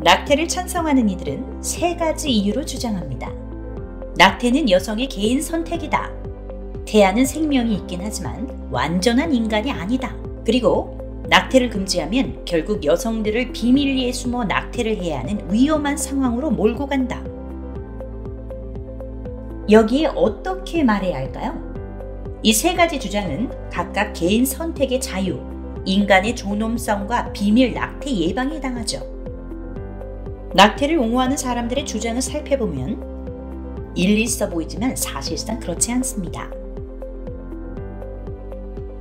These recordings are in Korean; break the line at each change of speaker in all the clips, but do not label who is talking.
낙태를 찬성하는 이들은 세 가지 이유로 주장합니다. 낙태는 여성의 개인 선택이다. 태아는 생명이 있긴 하지만 완전한 인간이 아니다. 그리고 낙태를 금지하면 결국 여성들을 비밀리에 숨어 낙태를 해야 하는 위험한 상황으로 몰고 간다. 여기에 어떻게 말해야 할까요? 이 세 가지 주장은 각각 개인 선택의 자유, 인간의 존엄성과 비밀 낙태 예방에 해당하죠. 낙태를 옹호하는 사람들의 주장을 살펴보면 일리 있어 보이지만 사실상 그렇지 않습니다.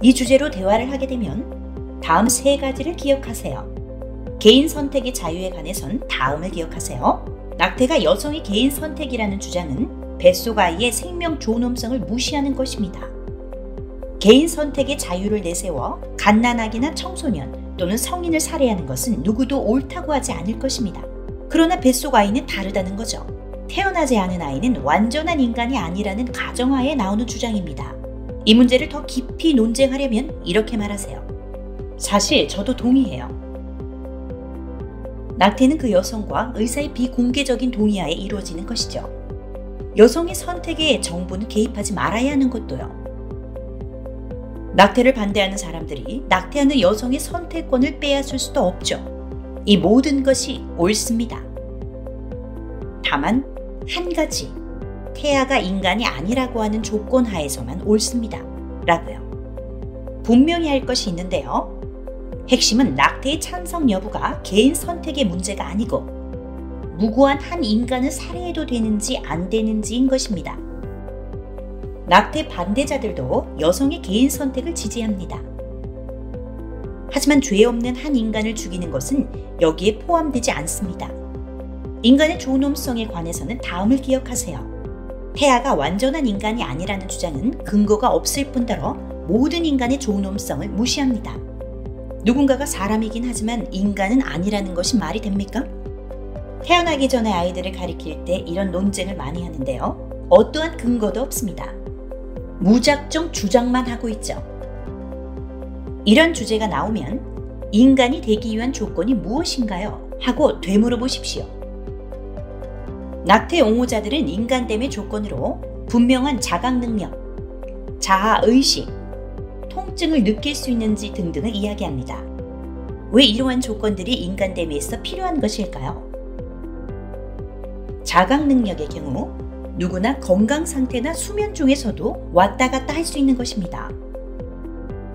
이 주제로 대화를 하게 되면 다음 세 가지를 기억하세요. 개인 선택의 자유에 관해선 다음을 기억하세요. 낙태가 여성의 개인 선택이라는 주장은 뱃속 아이의 생명 존엄성을 무시하는 것입니다. 개인 선택의 자유를 내세워 갓난아기나 청소년 또는 성인을 살해하는 것은 누구도 옳다고 하지 않을 것입니다. 그러나 뱃속 아이는 다르다는 거죠. 태어나지 않은 아이는 완전한 인간이 아니라는 가정하에 나오는 주장입니다. 이 문제를 더 깊이 논쟁하려면 이렇게 말하세요. 사실 저도 동의해요. 낙태는 그 여성과 의사의 비공개적인 동의하에 이루어지는 것이죠. 여성의 선택에 정부는 개입하지 말아야 하는 것도요. 낙태를 반대하는 사람들이 낙태하는 여성의 선택권을 빼앗을 수도 없죠. 이 모든 것이 옳습니다. 다만 한 가지, 태아가 인간이 아니라고 하는 조건 하에서만 옳습니다. 라고요. 분명히 할 것이 있는데요. 핵심은 낙태의 찬성 여부가 개인 선택의 문제가 아니고 무고한 한 인간을 살해해도 되는지 안 되는지인 것입니다. 낙태 반대자들도 여성의 개인 선택을 지지합니다. 하지만 죄 없는 한 인간을 죽이는 것은 여기에 포함되지 않습니다. 인간의 존엄성에 관해서는 다음을 기억하세요. 태아가 완전한 인간이 아니라는 주장은 근거가 없을 뿐더러 모든 인간의 존엄성을 무시합니다. 누군가가 사람이긴 하지만 인간은 아니라는 것이 말이 됩니까? 태어나기 전에 아이들을 가리킬 때 이런 논쟁을 많이 하는데요. 어떠한 근거도 없습니다. 무작정 주장만 하고 있죠. 이런 주제가 나오면 인간이 되기 위한 조건이 무엇인가요? 하고 되물어보십시오. 낙태 옹호자들은 인간됨의 조건으로 분명한 자각 능력, 자아 의식, 통증을 느낄 수 있는지 등등을 이야기합니다. 왜 이러한 조건들이 인간됨에 있어 필요한 것일까요? 자각 능력의 경우 누구나 건강 상태나 수면 중에서도 왔다 갔다 할 수 있는 것입니다.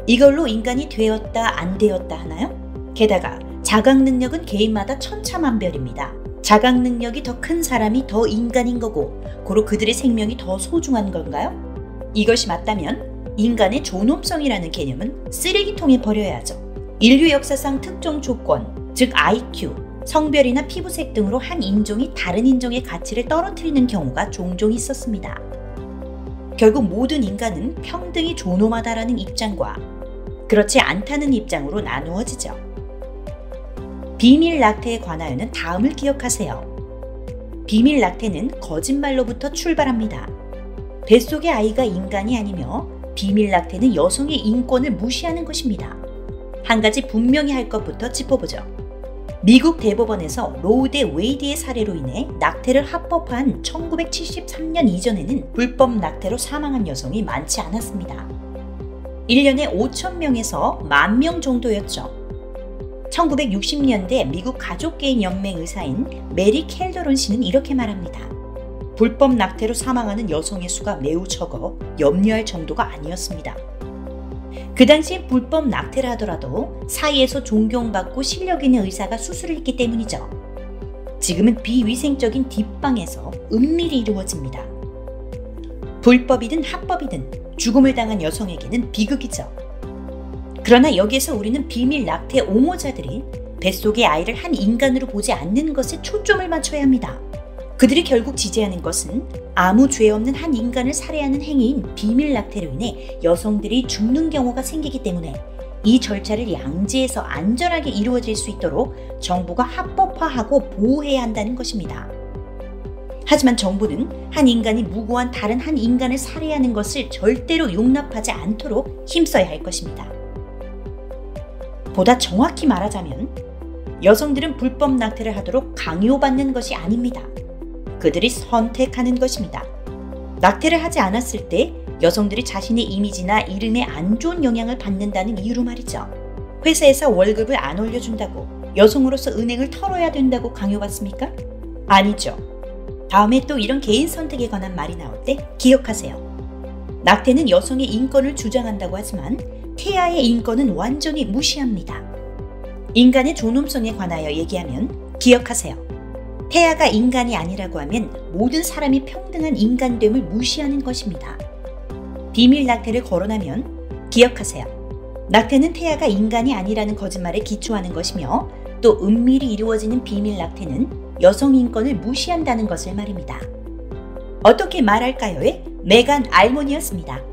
이걸로 인간이 되었다 안 되었다 하나요? 게다가 자각 능력은 개인마다 천차만별입니다. 자각 능력이 더 큰 사람이 더 인간인 거고 고로 그들의 생명이 더 소중한 건가요? 이것이 맞다면 인간의 존엄성이라는 개념은 쓰레기통에 버려야죠. 인류 역사상 특정 조건, 즉 IQ, 성별이나 피부색 등으로 한 인종이 다른 인종의 가치를 떨어뜨리는 경우가 종종 있었습니다. 결국 모든 인간은 평등히 존엄하다라는 입장과 그렇지 않다는 입장으로 나누어지죠. 비밀 낙태에 관하여는 다음을 기억하세요. 비밀 낙태는 거짓말로부터 출발합니다. 뱃속의 아이가 인간이 아니며 비밀 낙태는 여성의 인권을 무시하는 것입니다. 한 가지 분명히 할 것부터 짚어보죠. 미국 대법원에서 로우 대 웨이드의 사례로 인해 낙태를 합법화한 1973년 이전에는 불법 낙태로 사망한 여성이 많지 않았습니다. 1년에 5,000명에서 10,000명 정도였죠. 1960년대 미국 가족개인 연맹 의사인 메리 켈더론 씨는 이렇게 말합니다. 불법 낙태로 사망하는 여성의 수가 매우 적어 염려할 정도가 아니었습니다. 그 당시에 불법 낙태를 하더라도 사이에서 존경받고 실력 있는 의사가 수술을 했기 때문이죠. 지금은 비위생적인 뒷방에서 은밀히 이루어집니다. 불법이든 합법이든 죽음을 당한 여성에게는 비극이죠. 그러나 여기에서 우리는 비밀 낙태 옹호자들이 뱃속의 아이를 한 인간으로 보지 않는 것에 초점을 맞춰야 합니다. 그들이 결국 지지하는 것은 아무 죄 없는 한 인간을 살해하는 행위인 비밀 낙태로 인해 여성들이 죽는 경우가 생기기 때문에 이 절차를 양지해서 안전하게 이루어질 수 있도록 정부가 합법화하고 보호해야 한다는 것입니다. 하지만 정부는 한 인간이 무고한 다른 한 인간을 살해하는 것을 절대로 용납하지 않도록 힘써야 할 것입니다. 보다 정확히 말하자면 여성들은 불법 낙태를 하도록 강요받는 것이 아닙니다. 그들이 선택하는 것입니다. 낙태를 하지 않았을 때 여성들이 자신의 이미지나 이름에 안 좋은 영향을 받는다는 이유로 말이죠. 회사에서 월급을 안 올려준다고 여성으로서 은행을 털어야 된다고 강요받습니까? 아니죠. 다음에 또 이런 개인 선택에 관한 말이 나올 때 기억하세요. 낙태는 여성의 인권을 주장한다고 하지만 태아의 인권은 완전히 무시합니다. 인간의 존엄성에 관하여 얘기하면 기억하세요. 태아가 인간이 아니라고 하면 모든 사람이 평등한 인간됨을 무시하는 것입니다. 비밀 낙태를 거론하면 기억하세요. 낙태는 태아가 인간이 아니라는 거짓말에 기초하는 것이며 또 은밀히 이루어지는 비밀 낙태는 여성 인권을 무시한다는 것을 말입니다. 어떻게 말할까요의 메간 알몬이었습니다.